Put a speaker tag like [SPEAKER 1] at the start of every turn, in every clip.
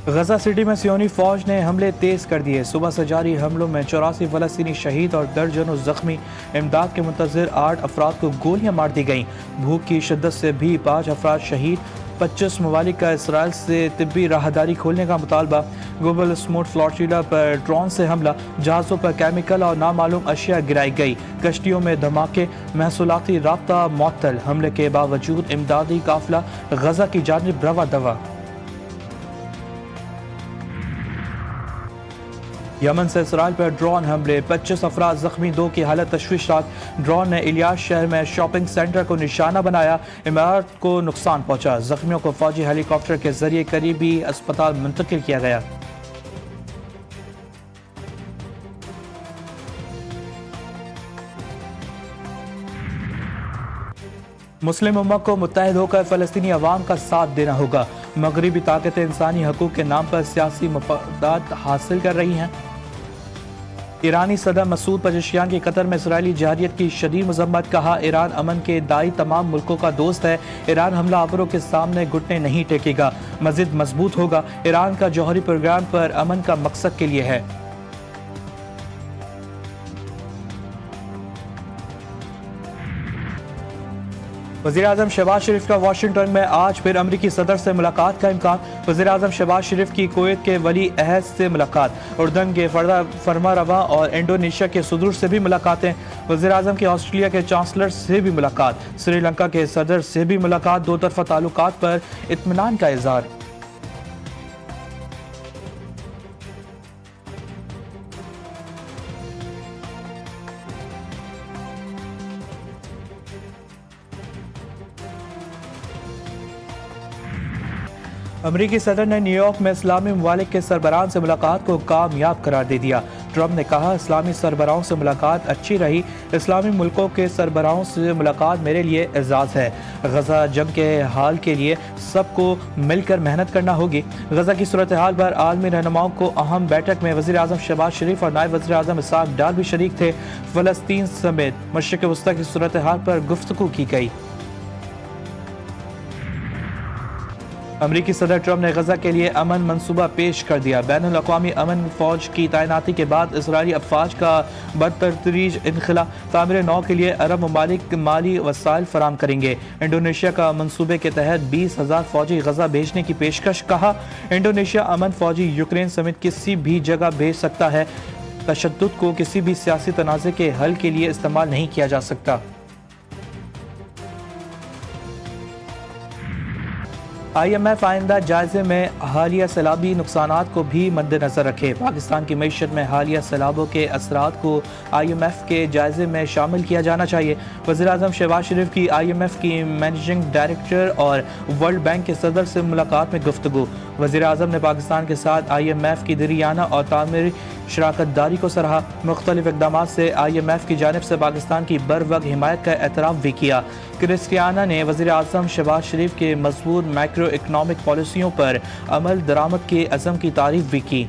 [SPEAKER 1] Gaza city میں صہیونی فوج نے حملے تیز کر دیے۔ صبح سے جاری حملوں میں 84 فلسطینی شہید اور درجنوں زخمی۔ امداد کے منتظر 8 افراد کو گولیاں مار دی گئیں۔ بھوک کی شدت سے بھی 5 افراد شہید۔ 25 ممالک کا اسرائیل سے طبی راہداری کھولنے کا مطالبہ۔ گلوبل اسموٹ فلاٹیلا پر ڈرون سے حملہ۔ جہازوں پر کیمیکل اور نامعلوم اشیاء گرائی گئی۔ کشتیوں میں دھماکے۔ محصولاتی رابطہ معطل۔ حملے کے باوجود امدادی قافلہ غزہ کی جانب رواں دوا۔ یمن سے اسرائیل پر ڈرون حملے۔ 25 افراد زخمی، 2 کی حالت تشویشناک۔ ڈرون نے الیاس شہر میں شاپنگ سینٹر کو نشانہ بنایا۔ عمارت کو نقصان پہنچا۔ زخمیوں کو فوجی ہیلی کاپٹر کے ذریعے قریبی اسپتال منتقل کیا گیا۔ مسلم امت کو متحد ہو کر فلسطینی عوام کا ساتھ دینا ہوگا۔ مغربی طاقتیں انسانی حقوق کے نام پر سیاسی مفادات حاصل کر رہی ہیں۔ ایرانی صدر مسعود پزشکیان کے قطر میں اسرائیلی جارحیت کی شدید مذمت۔ کہا ایران امن کے داعی تمام ملکوں کا دوست ہے۔ ایران حملہ آوروں کے سامنے گھٹنے نہیں ٹیکے گا، مزید مضبوط ہوگا۔ ایران کا جوہری پروگرام پر امن کا مقصد کے لیے ہے۔ وزیراعظم شہباز شریف کا واشنگٹن میں آج پھر امریکی صدر سے ملاقات کا امکان۔ وزیراعظم شہباز شریف کی کویت کے ولی عہد سے ملاقات۔ اردن کے فرمانروا اور انڈونیشیا کے صدور سے بھی ملاقاتیں۔ وزیراعظم کی آسٹریلیا کے چانسلر سے بھی ملاقات۔ سری لنکا کے صدر سے بھی ملاقات۔ دو طرفہ تعلقات پر اطمینان کا اظہار۔ امریکی صدر نے نیو یارک میں اسلامی ممالک کے سربراہان سے ملاقات کو کامیاب قرار دے دیا۔ ٹرمپ نے کہا اسلامی سربراہوں سے ملاقات اچھی رہی۔ اسلامی ملکوں کے سربراہوں سے ملاقات میرے لیے اعزاز ہے۔ غزہ جنگ کے حال کے لیے سب کو مل کر محنت کرنا ہوگی۔ غزہ کی صورتحال پر عالمی رہنماؤں کو اہم بیٹھک میں وزیر اعظم شہباز شریف اور نائب وزیر اعظم اسحاق ڈار بھی شریک تھے۔ فلسطین سمیت مشرق وسطیٰ کی صورتحال پر گفتگو کی گئی۔ امریکی صدر ٹرمپ نے غزہ کے لیے امن منصوبہ پیش کر دیا۔ بین الاقوامی امن فوج کی تعیناتی کے بعد اسرائیلی افواج کا بدتدریج انخلا۔ تعمیر نو کے لیے عرب ممالک مالی وسائل فراہم کریں گے۔ انڈونیشیا کا منصوبے کے تحت 20,000 فوجی غزہ بھیجنے کی پیشکش۔ کہا انڈونیشیا امن فوجی یوکرین سمیت کسی بھی جگہ بھیج سکتا ہے۔ تشدد کو کسی بھی سیاسی تنازع کے حل کے لیے استعمال نہیں کیا جا سکتا۔ IMF آئندہ جائزے میں حالیہ سیلابی نقصانات کو بھی مد نظر رکھے۔ پاکستان کی معیشت میں حالیہ سیلابوں کے اثرات کو IMF کے جائزے میں شامل کیا جانا چاہیے۔ وزیراعظم شہباز شریف کی IMF کی مینیجنگ ڈائریکٹر اور ورلڈ بینک کے صدر سے ملاقات میں گفتگو۔ وزیراعظم نے پاکستان کے ساتھ IMF کی دیرینہ اور تعمیری شراکت داری کو سراہا۔ مختلف اقدامات سے IMF کی جانب سے پاکستان کی بروقت حمایت کا اعتراف بھی کیا۔ کرسٹیانا نے وزیر اعظم شہباز شریف کے مضبوط مائکرو اکنامک پالیسیوں پر عمل درآمد کے عزم کی تعریف بھی کی۔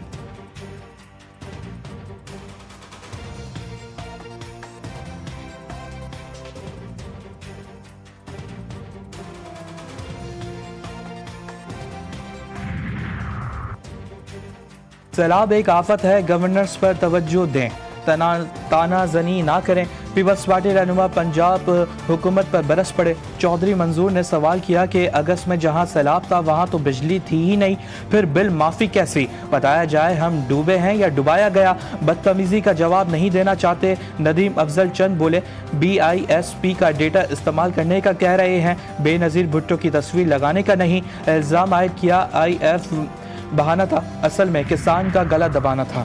[SPEAKER 1] سیلاب ایک آفت ہے، گورننس پر توجہ دیں، تانا زنی نہ کریں۔ پیپلز پارٹی رہنما پنجاب حکومت پر برس پڑے۔ چودھری منظور نے سوال کیا کہ اگست میں جہاں سیلاب تھا وہاں تو بجلی تھی ہی نہیں، پھر بل معافی کیسی؟ بتایا جائے ہم ڈوبے ہیں یا ڈبایا گیا؟ بدتمیزی کا جواب نہیں دینا چاہتے۔ ندیم افضل چند بولے BISP کا ڈیٹا استعمال کرنے کا کہہ رہے ہیں، بے نظیر بھٹو کی تصویر لگانے کا نہیں۔ الزام عائد کیا IF بہانہ تھا، اصل میں کسان کا گلا دبانا تھا۔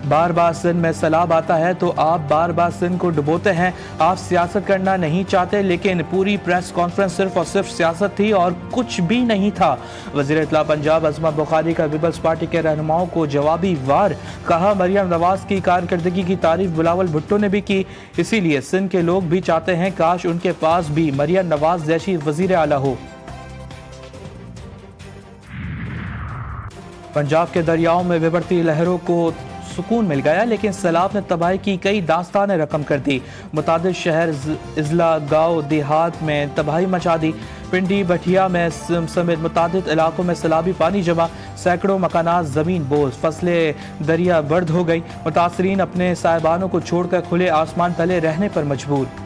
[SPEAKER 1] بار بار سندھ میں سیلاب آتا ہے تو آپ بار بار سندھ کو ڈبوتے ہیں۔ آپ سیاست کرنا نہیں چاہتے، لیکن پوری پریس کانفرنس صرف اور صرف سیاست تھی اور کچھ بھی نہیں تھا۔ وزیر اطلاع پنجاب عظمت بخاری کا پیپلز پارٹی کے رہنماؤں کو جوابی وار۔ کہا مریم نواز کی کارکردگی کی تعریف بلاول بھٹو نے بھی کی، اسی لیے سندھ کے لوگ بھی چاہتے ہیں کاش ان کے پاس بھی مریم نواز جیسی وزیر اعلیٰ ہو۔ پنجاب کے دریاؤں میں بڑھتی لہروں کو سکون مل گیا، لیکن سیلاب نے تباہی کی کئی داستانیں رقم کر دی۔ متعدد شہر، اضلاع، گاؤں، دیہات میں تباہی مچا دی۔ پنڈی بٹھیا میں سمیت متعدد علاقوں میں سیلابی پانی جمع، سینکڑوں مکانات زمین بوز، فصلیں دریا برد ہو گئی، متاثرین اپنے سائبانوں کو چھوڑ کر کھلے آسمان تلے رہنے پر مجبور۔